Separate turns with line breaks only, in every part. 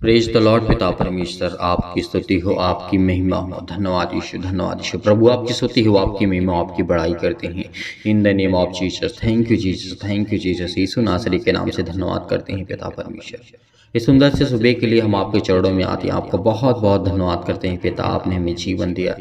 Praise the Lord. पिता परमेश्वर आपकी स्तुति हो, आपकी महिमा हो। धन्यवाद यीशु, धन्यवाद यीशु। प्रभु आपकी स्तुति हो, आपकी महिमा, आपकी बड़ाई करते हैं in the name of Jesus. Thank you Jesus, thank you Jesus. यीशु नासरी के नाम से धन्यवाद करते हैं पिता परमेश्वर। इस सुंदर से सुबह के लिए हम आपके चरणों में आते हैं, आपको बहुत बहुत धन्यवाद करते हैं पिता। आपने हमें जीवन दिया,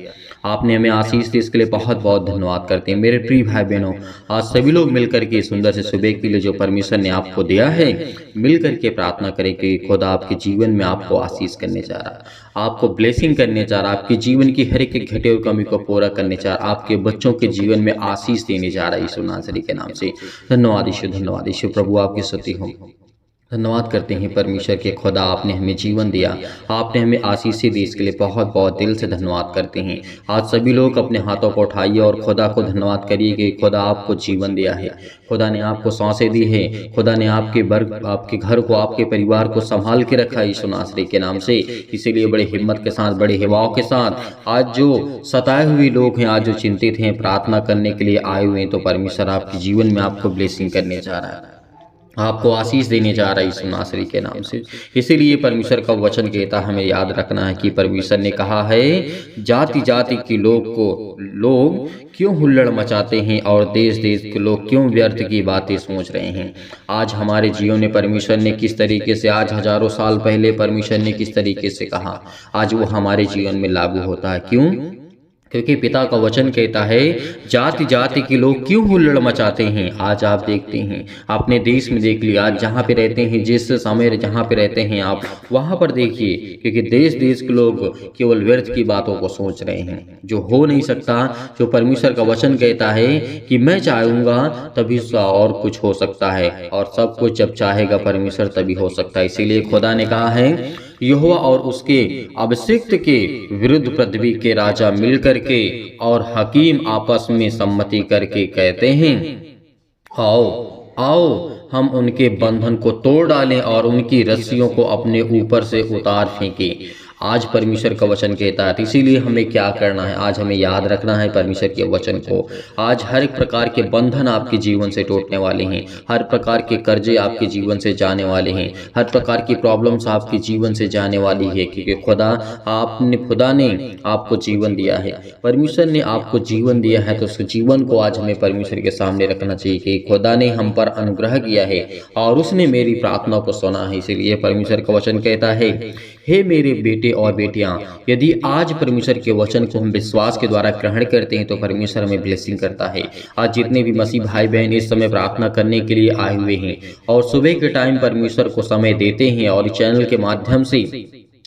आपने हमें आशीष दी, इसके लिए बहुत बहुत धन्यवाद करते हैं। मेरे प्रिय भाई बहनों, आज सभी लोग मिलकर के सुंदर से सुबह के लिए जो परमेश्वर ने आपको दिया है, मिलकर के प्रार्थना करें कि खुदा आपके जीवन में आपको आशीष करने जा रहा है, आपको ब्लेसिंग करने जा रहा है, आपके जीवन की हर एक घटे और कमी को पूरा करने जा रहा है, आपके बच्चों के जीवन में आशीष देने जा रहा है यीशु नासरी के नाम से। धन्यवाद यीशु, धन्यवाद यीशु। प्रभु आपकी स्तुति हो, धन्यवाद करते हैं परमेश्वर के खुदा। आपने हमें जीवन दिया, आपने हमें आशीष दी, इसके लिए बहुत बहुत दिल से धन्यवाद करते हैं। आज सभी लोग अपने हाथों को उठाइए और खुदा को धन्यवाद करिए कि खुदा आपको जीवन दिया है, खुदा ने आपको सांसें दी है, खुदा ने आपके घर को, आपके परिवार को संभाल के रखा है यीशु नासरी के नाम से। इसीलिए बड़े हिम्मत के साथ, बड़े हिवाओं के साथ आज जो सताए हुए लोग हैं, आज जो चिंतित हैं, प्रार्थना करने के लिए आए हुए हैं, तो परमेश्वर आपके जीवन में आपको ब्लेसिंग करने जा रहा है, आपको आशीष देने जा रहा है यीशु नासरी के नाम से। इसीलिए परमेश्वर का वचन कहता है, हमें याद रखना है कि परमेश्वर ने कहा है, जाति जाति के लोग क्यों हुल्लड़ मचाते हैं और देश देश के लोग क्यों व्यर्थ की बातें सोच रहे हैं। आज हमारे जीवन में परमेश्वर ने किस तरीके से, आज हजारों साल पहले परमेश्वर ने किस तरीके से कहा, आज वो हमारे जीवन में लागू होता है। क्यों? क्योंकि पिता का वचन कहता है, जाति जाति के लोग क्यों हुल्लड़ मचाते हैं। आज आप देखते हैं, अपने देश में देख लिया, आज जहाँ पे रहते हैं, जिस समय जहाँ पे रहते हैं आप, वहाँ पर देखिए, क्योंकि देश देश के लोग केवल व्यर्थ की बातों को सोच रहे हैं, जो हो नहीं सकता। जो परमेश्वर का वचन कहता है कि मैं चाहूँगा तभी और कुछ हो सकता है, और सब कुछ जब चाहेगा परमेश्वर तभी हो सकता है। इसीलिए खुदा ने कहा है, यहोवा और उसके अभिषिक्त के विरुद्ध पृथ्वी के राजा मिलकर के और हकीम आपस में सम्मति करके कहते हैं, आओ आओ हम उनके बंधन को तोड़ डालें और उनकी रस्सियों को अपने ऊपर से उतार फेंकें। आज परमेश्वर का वचन कहता है, इसीलिए हमें क्या करना है, आज हमें याद रखना है परमेश्वर के वचन को। आज हर एक प्रकार के बंधन आपके जीवन से टूटने वाले हैं, हर प्रकार के कर्जे आपके जीवन से जाने वाले हैं, हर प्रकार की प्रॉब्लम्स आपके जीवन से जाने वाली है, क्योंकि खुदा ने आपको जीवन दिया है, परमेश्वर ने आपको जीवन दिया है। तो उस जीवन को आज हमें परमेश्वर के सामने रखना चाहिए कि खुदा ने हम पर अनुग्रह किया है और उसने मेरी प्रार्थना को सुना है। इसीलिए परमेश्वर का वचन कहता है, हे मेरे बेटे और बेटियां, यदि आज परमेश्वर के वचन को हम विश्वास के द्वारा ग्रहण करते हैं तो परमेश्वर हमें ब्लेसिंग करता है। आज जितने भी मसीह भाई बहन इस समय प्रार्थना करने के लिए आए हुए हैं और सुबह के टाइम परमेश्वर को समय देते हैं, और चैनल के माध्यम से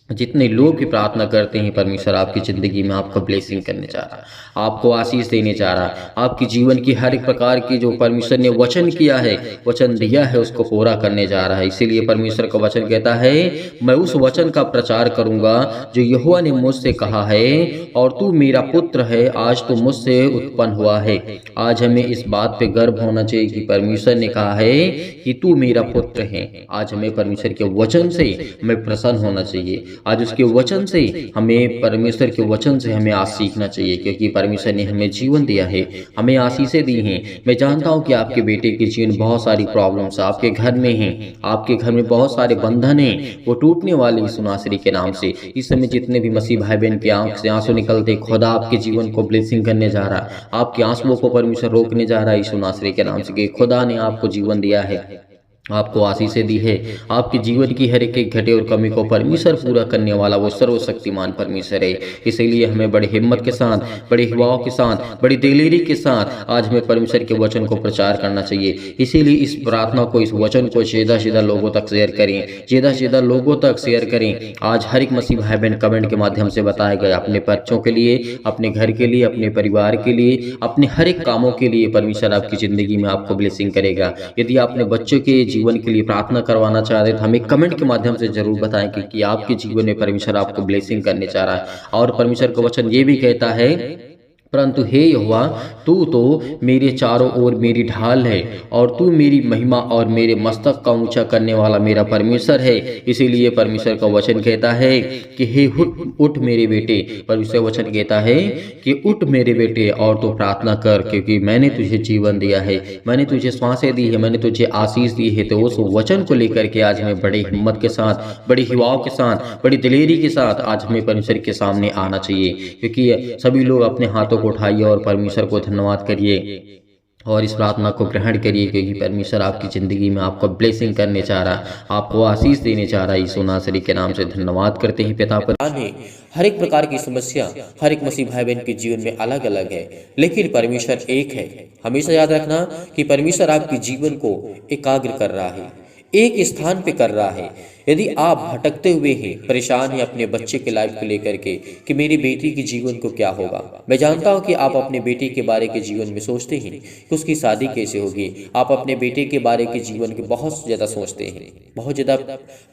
जितने लोग भी प्रार्थना करते हैं, परमेश्वर आपकी ज़िंदगी में आपको ब्लेसिंग करने जा रहा है, आपको आशीष देने जा रहा है, आपकी जीवन की हर एक प्रकार की जो परमेश्वर ने वचन किया है, वचन दिया है, उसको पूरा करने जा रहा है। इसीलिए परमेश्वर का वचन कहता है, मैं उस वचन का प्रचार करूंगा जो यहोवा ने मुझसे कहा है, और तू मेरा पुत्र है, आज तू मुझसे उत्पन्न हुआ है। आज हमें इस बात पे गर्व होना चाहिए कि परमेश्वर ने कहा है कि तू मेरा पुत्र है। आज हमें परमेश्वर के वचन से हमें प्रसन्न होना चाहिए, आज उसके वचन से हमें, परमेश्वर के वचन से हमें आज सीखना चाहिए, क्योंकि परमेश्वर ने हमें जीवन दिया है, हमें आशीषें दी हैं। मैं जानता हूं कि आपके बेटे के जीवन बहुत सारी प्रॉब्लम्स आपके घर में हैं, आपके घर में बहुत सारे बंधन हैं, वो टूटने वाले यीशु नासरी के नाम से। इस समय जितने भी मसीह भाई बहन की आंख से आंसू निकलते, खुदा आपके जीवन को ब्लेसिंग करने जा रहा है, आपके आंसुओं को परमेश्वर रोकने जा रहा है यीशु नासरी के नाम से, कि खुदा ने आपको जीवन दिया है, आपको आशीषें दी है, आपके जीवन की हर एक घटे और कमी को परमेश्वर पूरा करने वाला वो सर्वशक्तिमान परमेश्वर है। इसीलिए हमें बड़ी हिम्मत के साथ, बड़ी हिवाओं के साथ, बड़ी दिलेरी के साथ आज हमें परमेश्वर के वचन को प्रचार करना चाहिए। इसीलिए इस प्रार्थना को, इस वचन को ज़्यादा लोगों तक शेयर करें, ज़्यादा लोगों तक शेयर करें। आज हर एक मसीह भाई बहन कमेंट के माध्यम से बताया गया, अपने बच्चों के लिए, अपने घर के लिए, अपने परिवार के लिए, अपने हर एक कामों के लिए परमेश्वर आपकी ज़िंदगी में आपको ब्लेसिंग करेगा। यदि आपने बच्चों के जीवन के लिए प्रार्थना करवाना चाहते हैं तो हमें कमेंट के माध्यम से जरूर बताएं कि आपके जीवन में परमेश्वर आपको ब्लेसिंग करने चाह रहा है। और परमेश्वर का वचन ये भी कहता है परंतु हे यहोवा, तू तो मेरे चारों ओर मेरी ढाल है और तू मेरी महिमा और मेरे मस्तक का ऊंचा करने वाला मेरा परमेश्वर है। इसीलिए परमेश्वर का वचन कहता है कि हे उठ मेरे बेटे। परमेश्वर वचन कहता है कि उठ मेरे बेटे और तू प्रार्थना कर, क्योंकि मैंने तुझे जीवन दिया है, मैंने तुझे सांसें दी है, मैंने तुझे आशीष दी है। तो उस वचन को लेकर के आज हमें बड़ी हिम्मत के साथ, बड़ी हिवाओं के साथ, बड़ी दिलेरी के साथ आज हमें परमेश्वर के सामने आना चाहिए। क्योंकि सभी लोग अपने हाथों को उठाइए और परमेश्वर को धन्यवाद करिए और इस प्रार्थना को ग्रहण करिए, क्योंकि परमेश्वर आपकी ज़िंदगी में आपको ब्लेसिंग करने चाह रहा, आपको आशीष देने चाह रहा है। यीशु नासरी के नाम से धन्यवाद करते हैं पिता पर।
हर एक प्रकार की समस्या हर एक मसीह भाई बहन के जीवन में अलग अलग है, लेकिन परमेश्वर एक है। हमेशा याद रखना कि परमेश्वर आपके जीवन को एकाग्र कर रहा है, एक स्थान पे कर रहा है। यदि आप भटकते हुए हैं, परेशान हैं अपने बच्चे के लाइफ को लेकर के कि मेरी बेटी के जीवन को क्या होगा, मैं जानता हूं कि आप अपने बेटे के बारे के जीवन में सोचते हैं कि उसकी शादी कैसे होगी। आप अपने बेटे के बारे के जीवन के बहुत ज़्यादा सोचते हैं, बहुत ज़्यादा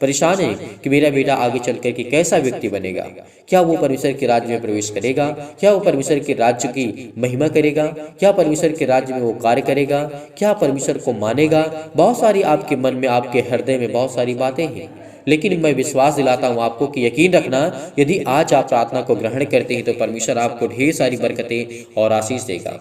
परेशान हैं कि मेरा बेटा आगे चल कर के कैसा व्यक्ति बनेगा, क्या वो परमेश्वर के राज्य में प्रवेश करेगा, क्या वो परमेश्वर के राज्य की महिमा करेगा, क्या परमेश्वर के राज्य में वो कार्य करेगा, क्या परमेश्वर को मानेगा। बहुत सारी आपके मन में, आपके हृदय में बहुत सारी बातें हैं, लेकिन मैं विश्वास दिलाता हूं आपको कि यकीन रखना, यदि आज आप प्रार्थना को ग्रहण करते हैं तो परमेश्वर आपको ढेर सारी बरकतें और आशीष देगा।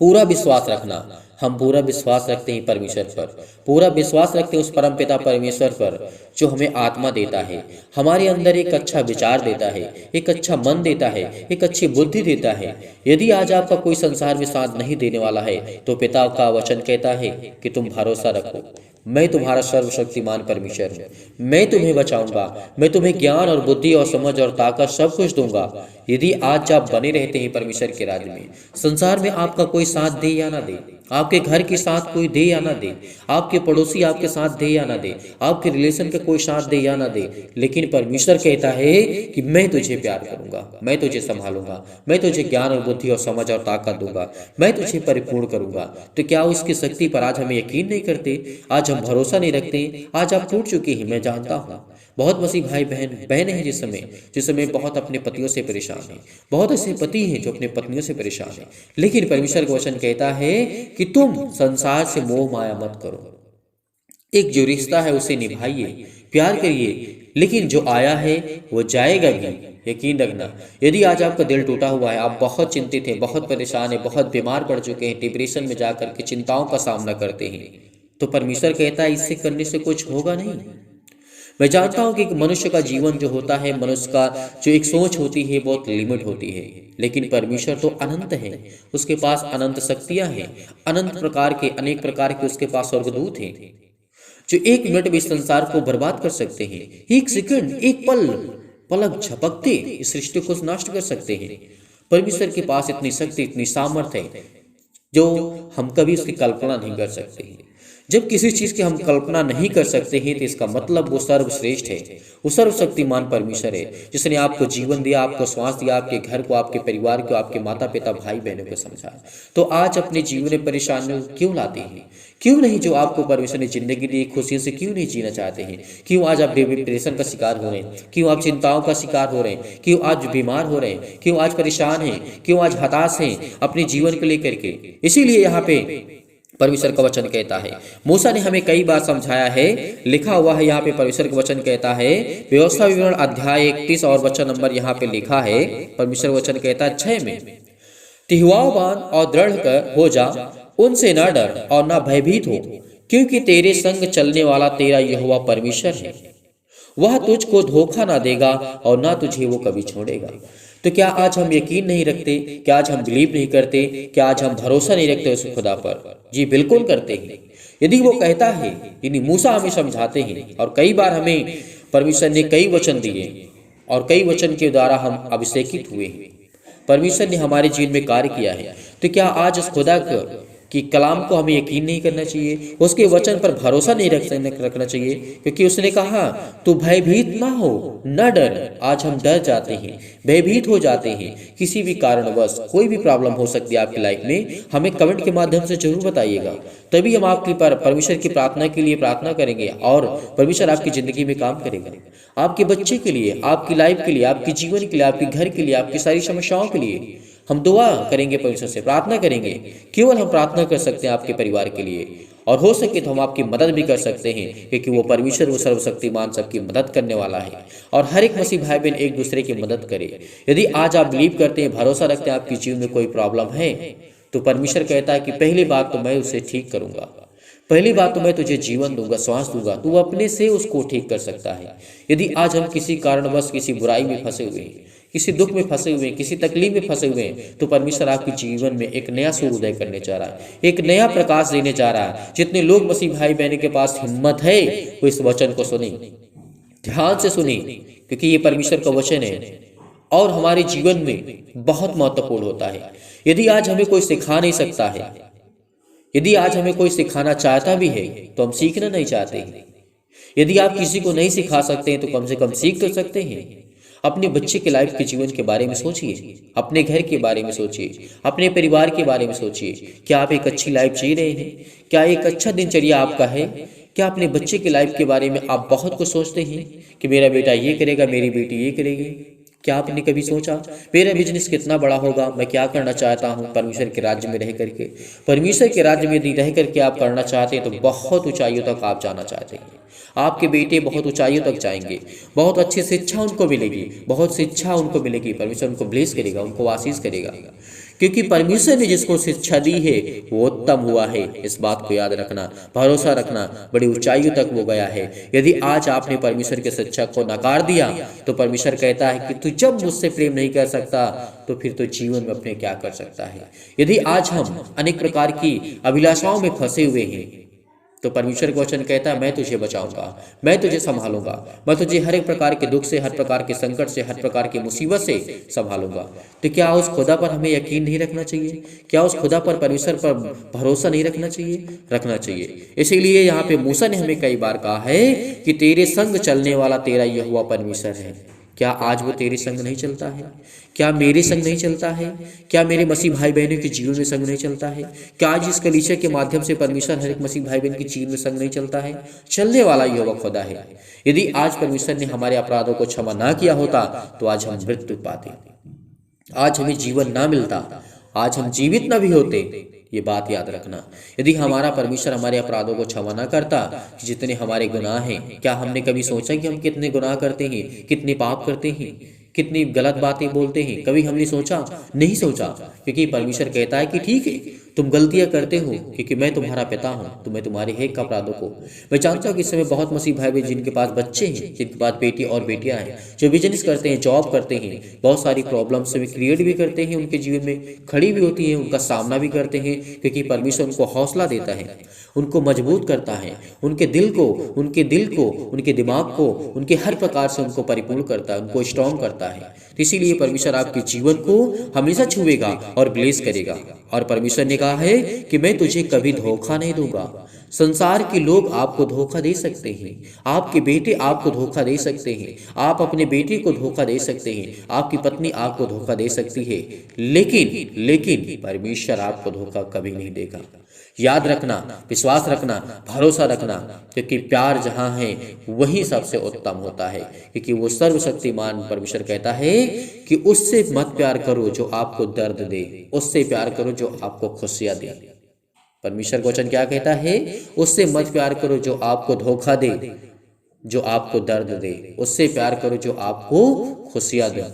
पूरा विश्वास रखना, हम पूरा विश्वास रखते हैं परमेश्वर पर, पूरा विश्वास रखते हैं उस परम पिता परमेश्वर पर जो हमें आत्मा देता है, हमारे अंदर एक अच्छा विचार देता है, एक अच्छा मन देता है, एक अच्छी बुद्धि देता है। यदि आज आपका कोई संसार में साथ नहीं देने वाला है तो पिता का वचन कहता है कि तुम भरोसा रखो, मैं तुम्हारा सर्वशक्तिमान परमेश्वर हूँ, मैं तुम्हें बचाऊंगा, मैं तुम्हें ज्ञान और बुद्धि और समझ और ताकत सब कुछ दूंगा। यदि आज आप बने रहते हैं परमेश्वर के राज्य में, संसार में आपका कोई साथ दे या ना दे, आपके घर के साथ कोई दे या ना दे, आपके पड़ोसी आपके साथ दे या ना दे, आपके रिलेशन का कोई साथ दे या ना दे, लेकिन परमेश्वर कहता है कि मैं तुझे प्यार करूंगा, मैं तुझे संभालूंगा, मैं तुझे ज्ञान और बुद्धि और समझ और ताकत दूंगा, मैं तुझे परिपूर्ण करूंगा। तो क्या उसकी शक्ति पर आज हमें यकीन नहीं करते, आज हम भरोसा नहीं रखते, आज आप टूट चुके हैं। मैं जानता हूँ बहुत मसीह भाई बहन हैं जिस समय बहुत अपने पतियों से परेशान हैं, बहुत ऐसे पति हैं जो अपने पत्नियों से परेशान हैं, लेकिन परमेश्वर का वचन कहता है कि तुम संसार से मोह माया मत करो, एक जो रिश्ता है उसे निभाइए, प्यार करिए, लेकिन जो आया है वो जाएगा भी। यकीन रखना, यदि आज आपका दिल टूटा हुआ है, आप बहुत चिंतित हैं, बहुत परेशान हैं, बहुत बीमार पड़ चुके हैं, डिप्रेशन में जाकर के चिंताओं का सामना करते हैं, तो परमेश्वर कहता है इससे करने से कुछ होगा नहीं। मैं जानता हूं कि एक मनुष्य का जीवन जो होता है, मनुष्य का जो एक सोच होती है बहुत लिमिट होती है, लेकिन परमेश्वर तो अनंत है, उसके पास अनंत शक्तियां हैं, अनंत प्रकार के, अनेक प्रकार के उसके पास स्वर्गदूत हैं जो एक मिनट में इस संसार को बर्बाद कर सकते हैं, एक सेकंड, एक पलक झपकते इस सृष्टि को नष्ट कर सकते हैं। परमेश्वर के पास इतनी शक्ति, इतनी सामर्थ्य है जो हम कभी उसकी कल्पना नहीं कर सकते हैं। जब किसी चीज की हम कल्पना नहीं कर सकते हैं तो इसका मतलब वो सर्वश्रेष्ठ है, वो सर्वशक्तिमान परमेश्वर है जिसने आपको जीवन दिया, आपको श्वास दिया, आपके घर को, आपके परिवार को, आपके माता पिता भाई बहनों को समझाया। तो आज अपने जीवन में परेशानियों क्यों लाते हैं? क्यों नहीं जो आपको परमेश्वर ने जिंदगी दी खुशी से क्यों नहीं जीना चाहते हैं? क्यों आज आप डिप्रेशन का शिकार हो रहे हैं? क्यों आप चिंताओं का शिकार हो रहे हैं? क्यों आज बीमार हो रहे हैं? क्यों आज परेशान हैं? क्यों आज हताश हैं अपने जीवन को लेकर के? इसीलिए यहाँ पे परमेश्वर का वचन कहता है, मूसा ने हमें कई बार समझाया है, लिखा हुआ है यहाँ पे परमेश्वर का वचन कहता है, व्यवस्था विवरण अध्याय 31 और वचन नंबर यहाँ पे लिखा है, परमेश्वर वचन कहता है 6 में, तिहवावान और दृढ़ कर हो जा, उनसे न डर और न भयभीत हो, क्योंकि तेरे संग चलने वाला तेरा यहोवा परमेश्वर है, वह तुझको धोखा ना देगा और ना तुझे वो कभी छोड़ेगा। तो क्या आज हम यकीन नहीं रखते? क्या आज हम बिलीव नहीं करते? क्या आज हम भरोसा नहीं रखते उस खुदा पर? जी बिल्कुल करते हैं। यदि वो कहता है, यानी मूसा हमें समझाते हैं, और कई बार हमें परमेश्वर ने कई वचन दिए और कई वचन के द्वारा हम अभिषेकित हुए हैं, परमेश्वर ने हमारे जीवन में कार्य किया है। तो क्या आज उस खुदा कि कलाम को हमें यकीन नहीं करना चाहिए, उसके वचन पर भरोसा नहीं रखना चाहिए? क्योंकि उसने कहा तू भयभीत ना हो, न डर। आज हम डर जाते हैं, भयभीत हो जाते हैं, किसी भी कारणवश कोई भी प्रॉब्लम हो सकती है आपकी लाइफ में, हमें कमेंट के माध्यम से जरूर बताइएगा, तभी हम आपके परमेश्वर की प्रार्थना के लिए प्रार्थना करेंगे और परमेश्वर आपकी जिंदगी में काम करेगा, आपके बच्चे के लिए, आपकी लाइफ के लिए, आपके जीवन के लिए, आपके घर के लिए, आपकी सारी समस्याओं के लिए। हम दुआ करेंगे, परमेश्वर से प्रार्थना करेंगे। केवल हम प्रार्थना कर सकते हैं आपके परिवार के लिए, और हो सके तो हम आपकी मदद भी कर सकते हैं, क्योंकि वो परमेश्वर, वो सर्वशक्तिमान, सबकी मदद करने वाला है। और हर एक मसीह भाई बहन एक दूसरे की मदद करे। यदि आज आप बिलीव करते हैं, भरोसा रखते हैं आपके जीवन में कोई प्रॉब्लम है, तो परमेश्वर कहता है कि पहली बात तो मैं उसे ठीक करूंगा, पहली बात तो मैं तुझे जीवन दूंगा, श्वास दूंगा, तू अपने से उसको ठीक कर सकता है। यदि आज हम किसी कारणवश किसी बुराई में फंसे हुए हैं, किसी दुख में फंसे हुए हैं, किसी तकलीफ में फंसे हुए हैं, तो परमेश्वर आपके जीवन में एक नया सूर्योदय करने जा रहा है, एक नया प्रकाश देने जा रहा है। जितने लोग मसीह भाई बहनों के पास हिम्मत है, वो इस वचन को सुने, ध्यान से सुने, क्योंकि ये परमेश्वर का वचन है और हमारे जीवन में बहुत महत्वपूर्ण होता है। यदि आज हमें कोई सिखा नहीं सकता है, यदि आज हमें कोई सिखाना चाहता भी है, तो हम सीखना नहीं चाहते हैं। यदि आप किसी को नहीं सिखा सकते हैं, तो कम से कम सीख तो सकते हैं। अपने बच्चे के लाइफ के जीवन के बारे में सोचिए, अपने घर के बारे में सोचिए, अपने परिवार के बारे में सोचिए। क्या आप एक अच्छी लाइफ जी रहे हैं? क्या एक अच्छा दिनचर्या आपका है? क्या अपने बच्चे के लाइफ के बारे में आप बहुत कुछ सोचते हैं कि मेरा बेटा ये करेगा, मेरी बेटी ये करेगी? क्या आपने कभी सोचा मेरा बिजनेस कितना बड़ा होगा, मैं क्या करना चाहता हूँ परमेश्वर के राज्य में रह करके? परमेश्वर के राज्य में यदि रह करके आप करना चाहते हैं, तो बहुत ऊंचाइयों तक आप जाना चाहते हैं। आपके बेटे बहुत ऊंचाइयों तक जाएंगे, बहुत अच्छी शिक्षा उनको मिलेगी, बहुत शिक्षा उनको मिलेगी। परमेश्वर उनको ब्लेस करेगा, उनको आशीष करेगा, क्योंकि परमेश्वर ने जिसको शिक्षा दी है वो उत्तम हुआ है। इस बात को याद रखना, भरोसा रखना, बड़ी ऊंचाइयों तक वो गया है। यदि आज आपने परमेश्वर के शिक्षा को नकार दिया, तो परमेश्वर कहता है कि तू जब मुझसे प्रेम नहीं कर सकता, तो फिर तो जीवन में अपने क्या कर सकता है। यदि आज हम अनेक प्रकार की अभिलाषाओं में फंसे हुए हैं, तो परमेश्वर का वचन कहता है मैं तुझे बचाऊंगा, मैं तुझे संभालूंगा, मैं तुझे हर एक प्रकार के दुख से, हर प्रकार के संकट से, हर प्रकार की मुसीबत से संभालूंगा। तो क्या उस खुदा पर हमें यकीन नहीं रखना चाहिए? क्या उस खुदा पर, परमेश्वर पर भरोसा नहीं रखना चाहिए? रखना चाहिए। इसीलिए यहाँ पे मूसा ने हमें कई बार कहा है कि तेरे संग चलने वाला तेरा यहोवा परमेश्वर है। क्या आज वो तेरे संग नहीं चलता है? क्या मेरे संग नहीं चलता है? क्या मेरे मसीह भाई बहनों के जीवन में संग नहीं चलता है? क्या आज इस कलीसिया के माध्यम से परमेश्वर हर एक मसीह भाई बहन के जीवन में संग नहीं चलता है? चलने वाला यहोवा खुदा है। यदि आज परमेश्वर ने हमारे अपराधों को क्षमा ना किया होता, तो आज हम मृत्यु पाते, आज हमें जीवन ना मिलता, आज हम जीवित ना भी होते। ये बात याद रखना। यदि हमारा परमेश्वर हमारे अपराधों को क्षमा ना करता, जितने हमारे गुनाह हैं, क्या हमने कभी सोचा कि हम कितने गुनाह करते हैं, कितने पाप करते हैं, कितनी गलत बातें बोलते हैं? कभी हमने सोचा? नहीं सोचा, क्योंकि परमेश्वर कहता है कि ठीक है तुम गलतियां करते हो, क्योंकि मैं तुम्हारा पिता हूं, तो मैं तुम्हारे एक अपराधों को। मैं जानता हूं कि इस समय बहुत मसीह भाई बहन जिनके पास बच्चे हैं, जिनके पास बेटी और बेटियां हैं, जो बिजनेस करते हैं, जॉब करते हैं, बहुत सारी प्रॉब्लम्स भी क्रिएट भी करते हैं, उनके जीवन में खड़ी भी होती हैं, उनका सामना भी करते हैं, क्योंकि परमेश्वर उनको हौसला देता है, उनको मजबूत करता है, उनके दिल को, उनके दिमाग को, उनके हर प्रकार से उनको परिपूर्ण करता है, उनको स्ट्रॉन्ग करता है। तो इसीलिए परमेश्वर आपके जीवन को हमेशा छुएगा और ब्लेस करेगा। और परमेश्वर ने कहा है कि मैं तुझे कभी धोखा नहीं दूंगा। संसार के लोग आपको धोखा दे सकते हैं, आपके बेटे आपको धोखा दे सकते हैं, आप अपने बेटे को धोखा दे सकते हैं, आपकी पत्नी आपको धोखा दे सकती है, लेकिन परमेश्वर आपको धोखा कभी नहीं देगा। याद रखना, विश्वास रखना, भरोसा रखना, क्योंकि प्यार जहां है वही सबसे उत्तम होता है। क्योंकि वो सर्वशक्तिमान परमेश्वर कहता है कि उससे मत प्यार करो जो आपको दर्द दे, उससे प्यार करो जो आपको खुशियां दे। परमेश्वर का वचन क्या कहता है? उससे मत प्यार करो जो आपको धोखा दे, जो आपको दर्द दे, उससे प्यार करो जो आपको खुशियां दे।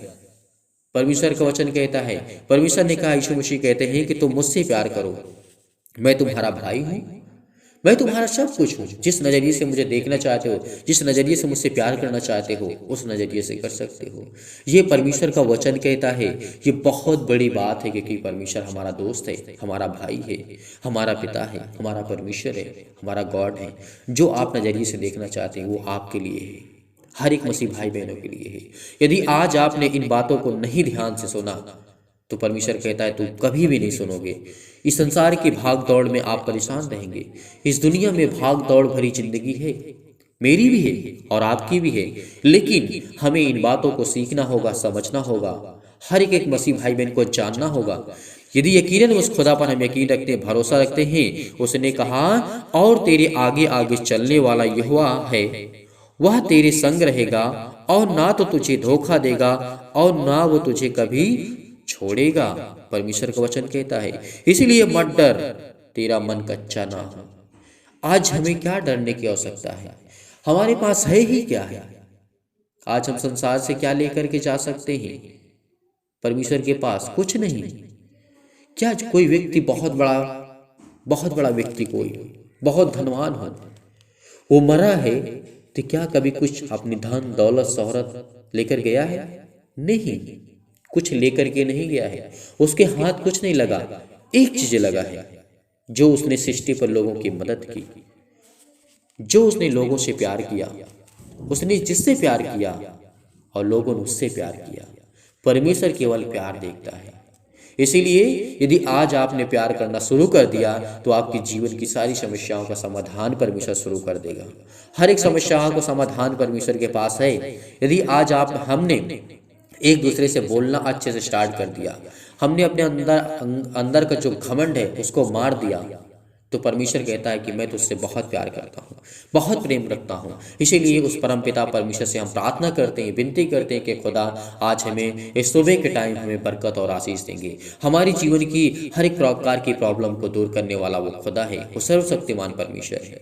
परमेश्वर का वचन कहता है, परमेश्वर ने कहा, यीशु मसीह कहते हैं कि तुम मुझसे प्यार करो, मैं तुम्हारा भाई हूं, मैं तुम्हारा सब कुछ हूं। जिस नजरिए से मुझे देखना चाहते हो, जिस नजरिए से मुझसे प्यार करना चाहते हो, उस नजरिए से कर सकते हो। ये परमेश्वर का वचन कहता है। ये बहुत बड़ी बात है, क्योंकि परमेश्वर हमारा दोस्त है, हमारा भाई है, हमारा पिता है, हमारा परमेश्वर है, हमारा गॉड है। जो आप नजरिए से देखना चाहते हैं वो आपके लिए है, हर एक मसीह भाई बहनों के लिए है। यदि आज आपने इन बातों को नहीं ध्यान से सुना, तो परमेश्वर कहता है तुम कभी भी नहीं सुनोगे। इस संसार की भाग दौड़ में आप परेशान रहेंगे। इस दुनिया में भाग दौड़ भरी जिंदगी है, मेरी भी है और आपकी भी है, लेकिन हमें इन बातों को सीखना होगा, समझना होगा, हर एक मसीह भाई बहन को जानना होगा। यदि यकीनन उस खुदा पर हम यकीन रखते हैं, भरोसा रखते हैं, उसने कहा और तेरे आगे आगे चलने वाला यहोवा है, वह तेरे संग रहेगा और ना तो तुझे धोखा देगा और ना वो तुझे कभी छोड़ेगा। परमेश्वर का वचन कहता है, इसीलिए मत डर, तेरा मन कच्चा ना हो। आज हमें क्या डरने की आवश्यकता है? हमारे पास है ही क्या है? आज हम संसार से क्या लेकर के जा सकते हैं? परमेश्वर के पास कुछ नहीं। क्या कोई व्यक्ति बहुत बड़ा व्यक्ति, कोई बहुत धनवान हो, वो मरा है, तो क्या कभी कुछ अपनी धन दौलत शोहरत लेकर गया है? नहीं, कुछ लेकर के नहीं गया है। उसके हाथ कुछ नहीं लगा। एक चीज लगा है, जो उसने सृष्टि पर लोगों की मदद की, जो उसने लोगों से प्यार किया, उसने जिससे प्यार किया और लोगों ने उससे प्यार किया। परमेश्वर केवल प्यार देखता है। इसीलिए यदि आज आपने प्यार करना शुरू कर दिया तो आपके जीवन की सारी समस्याओं का समाधान परमेश्वर शुरू कर देगा। हर एक समस्याओं का समाधान परमेश्वर के पास है। यदि आज हमने एक दूसरे से बोलना अच्छे से स्टार्ट कर दिया, हमने अपने अंदर का जो घमंड है उसको मार दिया, तो परमेश्वर कहता है कि मैं तुझसे बहुत प्यार करता हूँ, बहुत प्रेम रखता हूँ। इसीलिए उस परमपिता परमेश्वर से हम प्रार्थना करते हैं, विनती करते हैं कि खुदा आज हमें इस सुबह के टाइम हमें बरकत और आशीष देंगे। हमारी जीवन की हर एक प्रकार की प्रॉब्लम को दूर करने वाला वो खुदा है, वो सर्वशक्तिमान परमेश्वर है।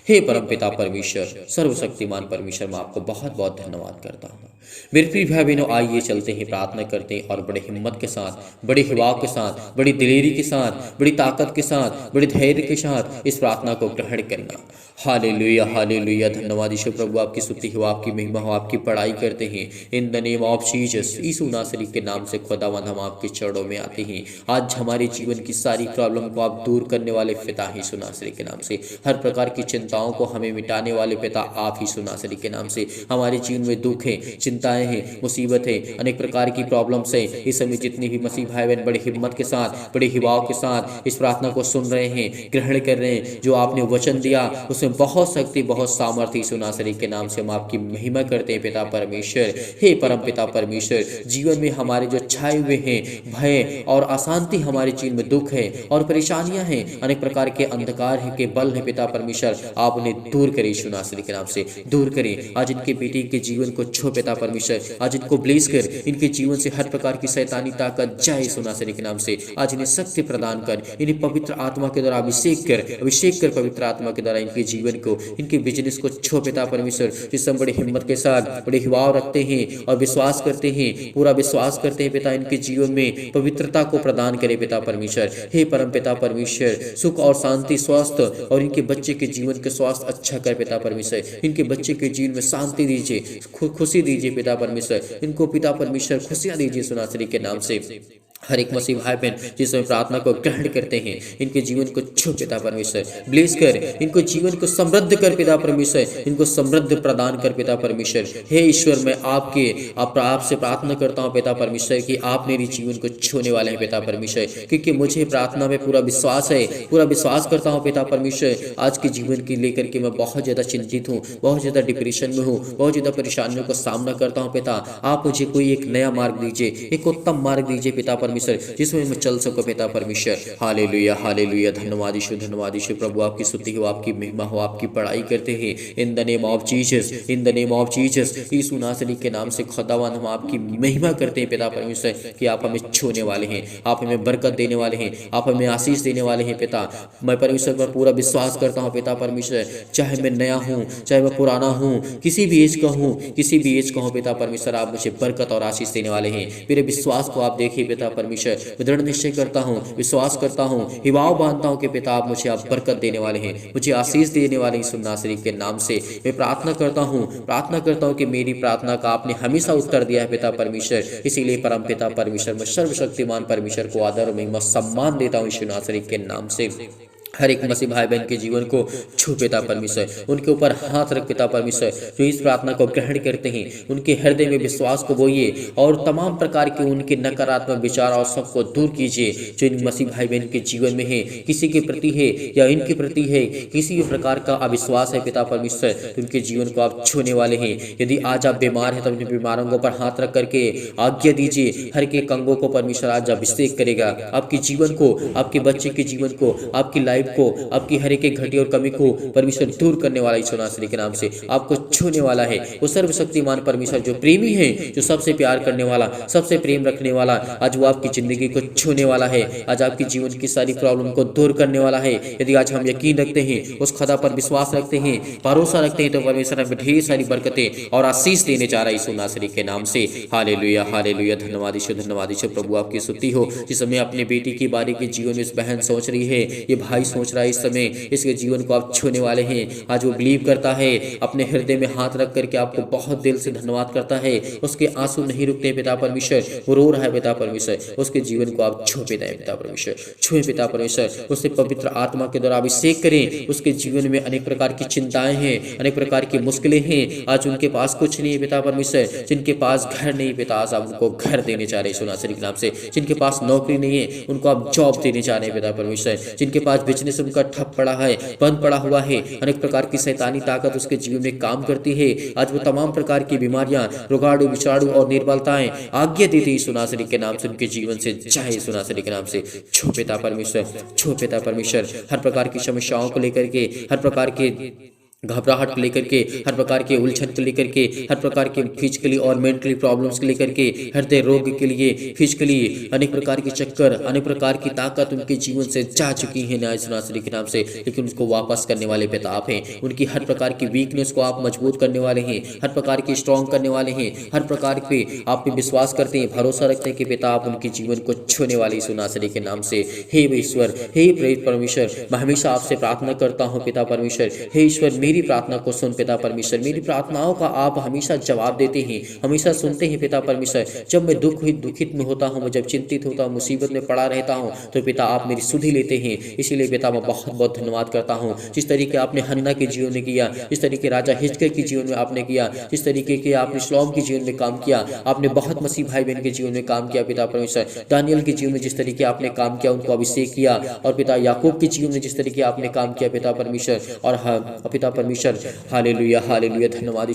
हे परमपिता परमेश्वर, सर्वशक्तिमान परमेश्वर, मैं आपको बहुत बहुत धन्यवाद करता हूँ। मेरे प्रिय भाई बहनों, आइए चलते हैं, प्रार्थना करते हैं और बड़े हिम्मत के साथ, बड़े हिवाव के साथ, बड़ी दिलेरी के साथ, बड़ी ताकत के साथ, बड़े धैर्य के साथ इस प्रार्थना को ग्रहण करना। Hallelujah, hallelujah. धन्यवाद यीशु प्रभु, आपकी स्तुति हो, आपकी महिमा हो, आपकी पढ़ाई करते हैं। In the name of Jesus, यीशु नासरी के नाम से खुदावंद हम आपके चरणों में आते हैं। आज हमारे जीवन की सारी प्रॉब्लम को आप दूर करने वाले पिता ही यीशु नासरी के नाम से, हर प्रकार की चिंताओं को हमें मिटाने वाले पिता आप ही यीशु नासरी के नाम से। हमारे जीवन में दुख है, चिंताएं हैं, मुसीबत है, अनेक प्रकार की प्रॉब्लम्स है। इस समय जितने भी मसीह भाई बहन बड़े हिम्मत के साथ, बड़े हिवाव के साथ इस प्रार्थना को सुन रहे हैं, ग्रहण कर रहे हैं, जो आपने वचन दिया उसमें बहुत शक्ति, बहुत सामर्थ्य यीशु नासरी के नाम से हम आपकी महिमा करते हैं पिता परमेश्वर। हे परम पिता परमेश्वर, जीवन में हमारे जो छाए हुए हैं भय और अशांति, हमारे जीवन में दुख है और परेशानियां हैं, अनेक प्रकार के अंधकार है के बल है पिता परमेश्वर, आप उन्हें दूर करें यीशु नासरी के नाम से, दूर करें। आज इनके बेटे के जीवन को छो पिता परमेश्वर, आज इनको ब्लेस कर, इनके जीवन से हर प्रकार की शैतानी ताकत जाए यीशु नासरी के नाम से। आज इन्हें शक्ति प्रदान कर, इन्हें पवित्र आत्मा के द्वारा अभिषेक कर पवित्र आत्मा के द्वारा इनके जीवन को, इनके बिजनेस को छो पिता परमेश्वर। जिस हम बड़े हिम्मत के साथ बड़े हिवाव रखते हैं और विश्वास करते हैं, पूरा विश्वास करते हैं पिता, इनके जीवन में पवित्रता को प्रदान करे पिता परमेश्वर। हे परम पिता परमेश्वर, सुख और शांति, स्वास्थ्य और इनके बच्चे के जीवन के स्वास्थ्य अच्छा कर पिता परमेश्वर। इनके बच्चे के जीवन में शांति दीजिए, खुशी दीजिए पिता परमेश्वर। इनको पिता परमेश्वर खुशियां दीजिए सुनासरी के नाम से। हर एक मसीह भाई बहन जिसमें प्रार्थना को ग्रहण करते हैं, इनके जीवन को छू पिता परमेश्वर, ब्लेस कर, इनको जीवन को समृद्ध कर पिता परमेश्वर, इनको समृद्ध प्रदान कर पिता परमेश्वर। हे ईश्वर, मैं आपसे प्रार्थना करता हूँ पिता परमेश्वर कि आप मेरी जीवन को छूने वाले हैं पिता परमेश्वर, क्योंकि मुझे प्रार्थना में पूरा विश्वास है, पूरा विश्वास करता हूँ पिता परमेश्वर। आज के जीवन की लेकर के मैं बहुत ज्यादा चिंतित हूँ, बहुत ज्यादा डिप्रेशन में हूँ, बहुत ज्यादा परेशानियों का सामना करता हूँ पिता। आप मुझे कोई एक नया मार्ग दीजिए, एक उत्तम मार्ग दीजिए पिता परमेश्वर, जिसमें मैं चल सकूं पिता परमेश्वर। Hallelujah, hallelujah. धन्यवाद यीशु प्रभु, आपकी स्तुति हो, आपकी महिमा हो, आपकी पढ़ाई करते हैं। In the name of Jesus, in the name of Jesus, यीशु नासरी के नाम से खुदावंद हम आपकी महिमा करते हैं पिता परमेश्वर कि आप हमें छूने वाले हैं, आप हमें बरकत देने वाले हैं, आप हमें आशीष देने वाले हैं पिता। मैं परमेश्वर पर पूरा विश्वास करता हूँ पिता परमेश्वर, चाहे मैं नया हूँ, चाहे मैं पुराना हूँ, किसी भी एज का हूँ, किसी भी एज का हूँ पिता परमेश्वर, आप मुझे बरकत और आशीष देने वाले हैं। मेरे विश्वास को आप देखिए पिता परमेश्वर, मैं दृढ़ निश्चय करता हूँ, विश्वास करता हूँ, हिवाव बांधता हूँ कि पिता आप मुझे आप बरकत देने वाले हैं, मुझे आशीष देने वाले हैं। सुन्ना शरीफ के नाम से मैं प्रार्थना करता हूँ कि मेरी प्रार्थना का आपने हमेशा उत्तर दिया है पिता परमेश्वर। इसीलिए परम पिता परमेश्वर, मैं सर्वशक्तिमान परमेश्वर को आदर और महिमा सम्मान देता हूँ यीशु नासरी के नाम से। हर एक मसीह भाई बहन के जीवन को छू पिता परमेश्वर, उनके ऊपर हाथ रख पिता परमेश्वर, जो इस प्रार्थना को ग्रहण करते हैं, उनके हृदय में विश्वास को बोइए और तमाम प्रकार के उनके नकारात्मक विचार और सबको दूर कीजिए जो इन मसीह भाई बहन के जीवन में है, किसी के प्रति है या इनके प्रति है, किसी भी प्रकार का अविश्वास है पिता परमेश्वर, तो उनके जीवन को आप छूने वाले हैं। यदि आज आप बीमार हैं तो अपने बीमारों के ऊपर हाथ रख करके आज्ञा दीजिए, हर एक अंगों को परमेश्वर आज अभिषेक करेगा, आपके जीवन को, आपके बच्चे के जीवन को, आपकी लाइफ लाइफ को, आपकी हर एक घटी और कमी को परमेश्वर दूर करने वाला यीशु नासरी के नाम से आपको छूने वाला है। वो सर्वशक्तिमान परमेश्वर जो प्रेमी है, जो सबसे प्यार करने वाला, सबसे प्रेम रखने वाला, आज वो आपकी जिंदगी को छूने वाला है। आज आपकी जीवन की सारी प्रॉब्लम को दूर करने वाला है। यदि आज हम यकीन रखते हैं, उस खुदा पर विश्वास रखते हैं, भरोसा रखते हैं, तो परमेश्वर हमें ढेर सारी बरकतें और आशीष देने जा रहा है यीशु नासरी के नाम से। Hallelujah hallelujah. धन्यवाद यीशु प्रभु आपकी स्तुति हो। जिस समय अपने बेटी की बारी के जीवन में इस बहन सोच रही है, ये भाई सोच रहा है, इस समय इसके जीवन को आप छूने वाले हैं। आज वो बिलीव करता है, अपने हृदय में हाथ रख करके आपको बहुत दिल से धन्यवाद करता है। उसके आंसू नहीं रुकते पिता परमेश्वर, वो रो रहा है पिता परमेश्वर, उसके जीवन को आप छू पिता पिता परमेश्वर, छुए पिता परमेश्वर, उससे पवित्र आत्मा के द्वारा अभिषेक करें। उसके जीवन में अनेक प्रकार की चिंताएं हैं, अनेक प्रकार की मुश्किलें हैं। आज उनके पास कुछ नहीं है पिता परमेश्वर, जिनके पास घर नहीं पिता, आज आप उनको घर देने चाह रहे हैं यीशु नासरी के नाम से। जिनके पास नौकरी नहीं है, उनको आप जॉब देने चाह रहे हैं पिता परमेश्वर। जिनके पास बिजनेस उनका ठप पड़ा है, बंद पड़ा हुआ है, अनेक प्रकार की शैतानी ताकत उसके जीवन में काम करती है। आज वो तमाम प्रकार की बीमारियां, रोगाणु, विषाणु और निर्बलताएं आज्ञा देती है यीशु नासरी के नाम से उनके जीवन से जाए यीशु नासरी के नाम से। छो पिता परमेश्वर, छो पिता परमेश्वर, हर प्रकार की समस्याओं को लेकर के, हर प्रकार के घबराहट को लेकर के, हर प्रकार के उलझन को लेकर के, हर प्रकार के फिजिकली और मेंटली प्रॉब्लम्स को लेकर के, हृदय रोग के लिए, फिजिकली अनेक प्रकार के चक्कर, अनेक प्रकार की ताकत उनके जीवन से जा चुकी है न्याय नासरी के नाम से। लेकिन उसको वापस करने वाले पिता आप हैं। उनकी हर प्रकार की वीकनेस को आप मजबूत करने वाले हैं, हर प्रकार की स्ट्रॉन्ग करने वाले हैं, हर प्रकार पे आप पे विश्वास करते हैं, भरोसा रखते हैं कि पिता आप उनके जीवन को छूने वाले यीशु नासरी के नाम से। हे ईश्वर, हे प्रेरित परमेश्वर, मैं हमेशा आपसे प्रार्थना करता हूँ पिता परमेश्वर। हे ईश्वर, मेरी प्रार्थना को सुन पिता परमेश्वर, मेरी प्रार्थनाओं का आप हमेशा जवाब देते हैं, हमेशा सुनते हैं पिता परमेश्वर। जब मैं दुखित में होता हूँ, मैं जब चिंतित होता हूँ, मुसीबत में पड़ा रहता हूँ, तो पिता आप मेरी सुधि लेते हैं। इसीलिए पिता मैं बहुत बहुत धन्यवाद करता हूँ। जिस तरीके आपने हन्ना के जीवन में किया, जिस तरीके राजा हिजकिय्याह के जीवन में आपने किया, जिस तरीके के आपने शलोम के जीवन में काम किया, आपने बहुत मसीह भाई बहन के जीवन में काम किया पिता परमेश्वर। दानियल के जीवन में जिस तरीके आपने काम किया, उनको अभिषेक किया, और पिता याकूब के जीवन में जिस तरीके आपने काम किया पिता परमेश्वर, और पिता परमेश्वर, हालेलुया हालेलुया। धन्यवाद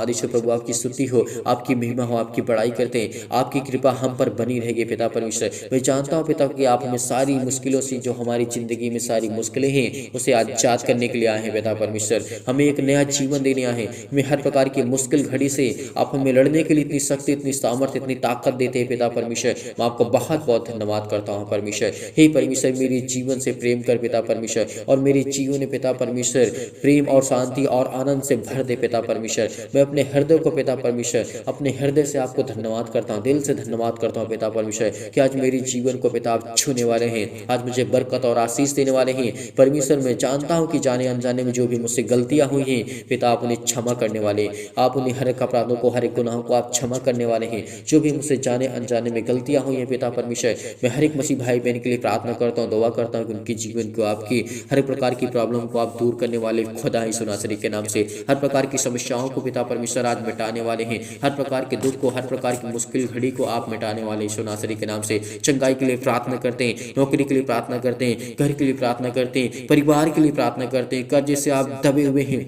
यीशु प्रभु आपकी स्तुति हो, आपकी महिमा हो, आपकी बड़ाई करते हैं। आपकी कृपा हम पर बनी रहेगी पिता परमेश्वर। मैं जानता हूँ पिता कि आप हमें सारी मुश्किलों से, जो हमारी जिंदगी में सारी मुश्किलें हैं, उसे आजाद करने के लिए आए हैं पिता परमेश्वर। हमें एक नया जीवन देने आए हैं। हमें हर प्रकार की मुश्किल घड़ी से आप हमें लड़ने के लिए इतनी शक्ति, इतनी सामर्थ्य, इतनी ताकत देते हैं पिता परमेश्वर। मैं आपको बहुत बहुत धन्यवाद करता हूँ परमेश्वर। हे परमेश्वर, मेरे जीवन से प्रेम कर पिता परमेश्वर, और मेरे जीवन में पिता परमेश्वर प्रेम और शांति और आनंद से भर दे पिता परमेश्वर। मैं अपने हृदय को पिता परमेश्वर, अपने हृदय से आपको धन्यवाद करता हूँ, दिल से धन्यवाद करता हूँ पिता परमेश्वर, कि आज मेरे जीवन को पिता आप छूने वाले हैं, आज मुझे बरकत और आशीष देने वाले हैं परमेश्वर। मैं जानता हूँ कि जाने अनजाने में जो भी मुझसे गलतियां हुई हैं पिता आप उन्हें क्षमा करने वाले, आप उन्हें हर एक अपराधों को, हर एक गुनाहों को आप क्षमा करने वाले हैं। जो भी मुझसे जाने अनजाने में गलतियां हुई हैं पिता परमेश्वर, मैं हर एक मसीह भाई बहन के लिए प्रार्थना करता हूँ, दुआ करता हूँ कि उनके जीवन को, आपकी हर एक प्रकार की प्रॉब्लम को आप दूर करने वाले खुदा यीशु नासरी के नाम से। हर प्रकार की समस्याओं को पिता परमेश्वर आज मिटाने वाले हैं, हर प्रकार के दुख को, हर प्रकार की मुश्किल घड़ी को आप मिटाने वाले यीशु नासरी के नाम से। चंगाई के लिए प्रार्थना करते हैं, नौकरी के लिए प्रार्थना करते हैं, घर के लिए प्रार्थना करते हैं, परिवार के लिए प्रार्थना करते हैं। कर्ज से आप दबे हुए हैं,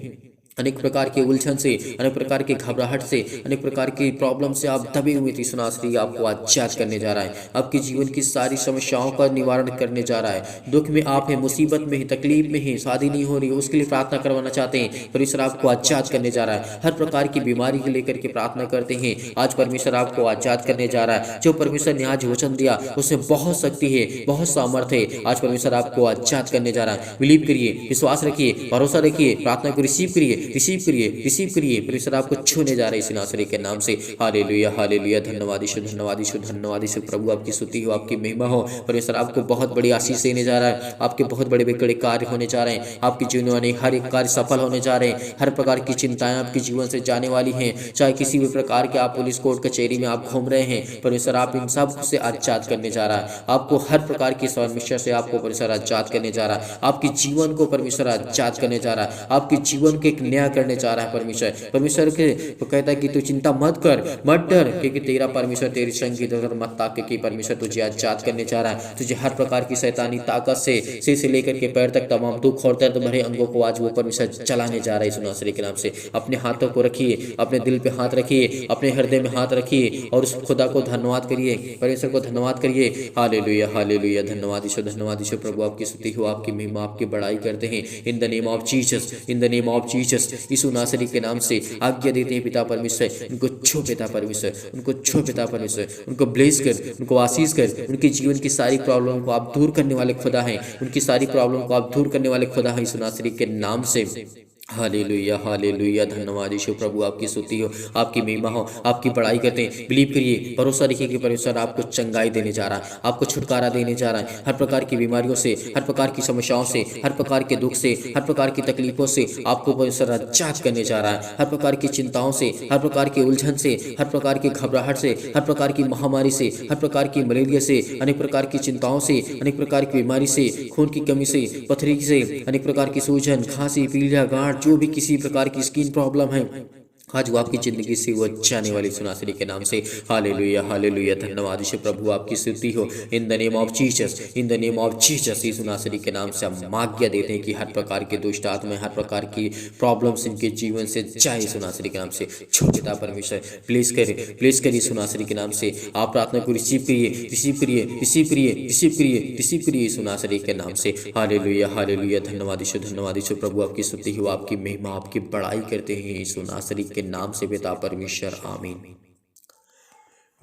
अनेक प्रकार के उलझन से, अनेक प्रकार के घबराहट से, अनेक प्रकार की प्रॉब्लम से आप दबे हुए थे। सुनासरी आपको आजाद करने जा रहा है, आपके जीवन की सारी समस्याओं का निवारण करने जा रहा है। दुख में आप हैं, मुसीबत में हैं, तकलीफ में हैं, शादी नहीं हो रही, उसके लिए प्रार्थना करवाना चाहते हैं, परमेश्वर आपको आजाद करने जा रहा है। हर प्रकार की बीमारी को लेकर के प्रार्थना करते हैं, आज परमेश्वर आपको आजाद करने जा रहा है। जो परमेश्वर ने आज वचन दिया उसमें बहुत शक्ति है, बहुत सामर्थ्य है। आज परमेश्वर आपको आजाद करने जा रहा है। बिलीव करिए, विश्वास रखिए, भरोसा रखिए, प्रार्थना को रिसीव करिए, रिसीव करिए। परमेश्वर आपको छूने जा रहे हैं नासरी के नाम से। Hallelujah hallelujah. धन्यवाद यीशु प्रभु आपकी स्तुति हो, आपकी महिमा हो। परमेश्वर आपको बहुत बड़ी आशीष देने जा रहा है, आपके बहुत बड़े बड़े कार्य होने जा रहे हैं, आपके जीवन में हर एक कार्य सफल होने जा रहे हैं। हर प्रकार की चिंताएं आपके जीवन से जाने वाली हैं, चाहे किसी भी प्रकार के आप पुलिस कोर्ट कचहरी में आप घूम रहे हैं, परमेश्वर आप इन सब से आजाद करने जा रहा है। आपको हर प्रकार की समस्या से आपको परमेश्वर आजाद करने जा रहा है, आपके जीवन को परमेश्वर आजाद करने जा रहा है, आपके जीवन के एक न्याय करने चाह रहा है परमेश्वर। परमेश्वर के वो कहता है कि तू चिंता मत कर, मत डर, क्योंकि तेरा परमेश्वर तेरी संगी इधर मत ताक, क्योंकि परमेश्वर तुझे आजाद करने चाह रहा है। तुझे हर प्रकार की शैतानी ताकत से सिर से लेकर के पैर तक तमाम दुख और दर्द भरे अंगों को आज वो परमेश्वर चलाने जा रहा है यीशु नासरी के नाम से। अपने हाथों को रखिए, अपने दिल पे हाथ रखिए, अपने हृदय में हाथ रखिए और उस खुदा को धन्यवाद करिए, परमेश्वर को धन्यवाद करिए। हालेलुया हालेलुया, धन्यवाद ईश्वर प्रभु आपकी स्तुति हो, आपकी महिमा, आपकी बड़ाई करते हैं। In the name of Jesus, in the name of Jesus, यीशु नासरी के नाम से आज्ञा देते हैं पिता परमेश्वर, उनको छो पिता परमेश्वर, उनको छो पिता परमेश्वर, उनको ब्लेस कर, उनको आशीष कर। उनके जीवन की सारी प्रॉब्लम को आप दूर करने वाले खुदा हैं, उनकी सारी प्रॉब्लम को आप दूर करने वाले खुदा हैं यीशु नासरी के नाम से। हालेलुया हालेलुया, धन्यवाद यीशु प्रभु आपकी स्तुति हो, आपकी महिमा हो, आपकी बड़ाई करते हैं। बिलीव करिए, भरोसा रखिए कि परमेश्वर आपको चंगाई देने जा रहा है, आपको छुटकारा देने जा रहा है। हर प्रकार की बीमारियों से, हर प्रकार की समस्याओं से, हर प्रकार के दुख से, हर प्रकार की तकलीफों से आपको परमेश्वर आजाद करने जा रहा है। हर प्रकार की चिंताओं से, हर प्रकार की उलझन से, हर प्रकार की घबराहट से, हर प्रकार की महामारी से, हर प्रकार की मलेरिया से, अनेक प्रकार की चिंताओं से, अनेक प्रकार की बीमारी से, खून की कमी से, पथरी से, अनेक प्रकार की सूजन, खांसी, पीलिया, गांठ, जो भी किसी प्रकार की स्किन प्रॉब्लम है, आज वो आपकी जिंदगी से वो जाने वाली सुनासरी के नाम से। हालेलुया हालेलुया, धन्यवाद यीशु प्रभु आपकी स्तुति हो। In the name of Jesus, in the name of Jesus, यीशु नासरी के नाम से हम आज्ञा देते हैं कि हर प्रकार के दुष्ट आत्मा, हर प्रकार की प्रॉब्लम्स इनके जीवन से जाए यीशु नासरी के नाम से। छोटा परमेश्वर प्लीज करिए यीशु नासरी के नाम से। आप प्रार्थना को रिसीव करिए, रिसीव करिए, रिसीव करिए, रिसीव करिए, रिसीव करिए यीशु नासरी के नाम से। हालेलुया हालेलुया, धन्यवाद यीशु प्रभु आपकी स्तुति हो, आपकी महिमा, आपकी बड़ाई करते हैं यीशु नासरी के नाम से पिता परमेश्वर, आमीन।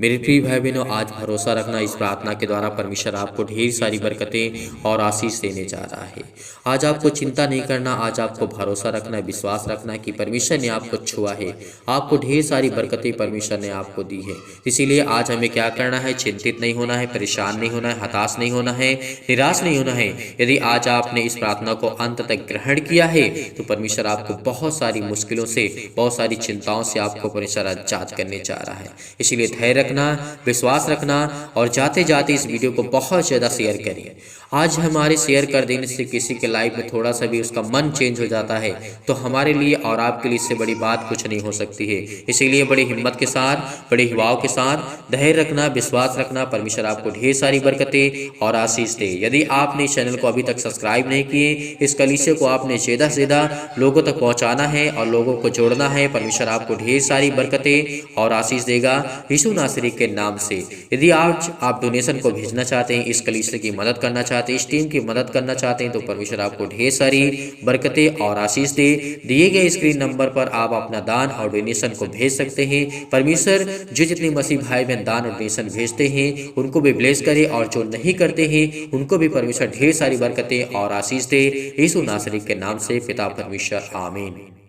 मेरे प्रिय भाई बहनों, आज भरोसा रखना, इस प्रार्थना के द्वारा परमेश्वर आपको ढेर सारी बरकतें और आशीष देने जा रहा है। आज आपको चिंता नहीं करना, आज आपको भरोसा रखना, विश्वास रखना कि परमेश्वर ने आपको छुआ है, आपको ढेर सारी बरकतें परमेश्वर ने आपको दी है। इसीलिए आज हमें क्या करना है? चिंतित नहीं होना है, परेशान नहीं होना है, हताश नहीं होना है, निराश नहीं होना है। यदि आज आपने इस प्रार्थना को अंत तक ग्रहण किया है तो परमेश्वर आपको बहुत सारी मुश्किलों से, बहुत सारी चिंताओं से आपको परमेश्वर आजाद करने जा रहा है। इसीलिए धैर्य रखना, विश्वास रखना और जाते जाते इस वीडियो को बहुत ज़्यादा शेयर करिए। आज हमारे शेयर कर देने से किसी के लाइफ में थोड़ा सा भी उसका मन चेंज हो जाता है तो हमारे लिए और आपके लिए इससे बड़ी बात कुछ नहीं हो सकती है। इसीलिए बड़ी हिम्मत के साथ, बड़े युवाओं के साथ धैर्य रखना, विश्वास रखना, परमेश्वर आपको ढेर सारी बरकतें और आशीष दे। यदि आपने इस चैनल को अभी तक सब्सक्राइब नहीं किए, इस कलीसिया को आपने ज़्यादा से ज़्यादा लोगों तक पहुँचाना है और लोगों को जोड़ना है। परमेश्वर आपको ढेर सारी बरकतें और आशीष देगा यीशु नासरी के नाम से। यदि आज आप डोनेशन को भेजना चाहते हैं, इस कलीसिया की मदद करना चाहते हैं, इस टीम की मदद करना चाहते हैं तो परमेश्वर आपको ढेर सारी बरकतें और आशीष दे। दिए गए स्क्रीन नंबर पर आप अपना दान और डोनेशन को भेज सकते हैं। परमेश्वर जो जितने मसीह भाई बहन दान और डोनेशन भेजते हैं उनको भी ब्लेस करे और जो नहीं करते हैं उनको भी परमेश्वर ढेर सारी बरकतें और आशीष दे। यीशु नासरी के नाम से पिता परमेश्वर, आमीन।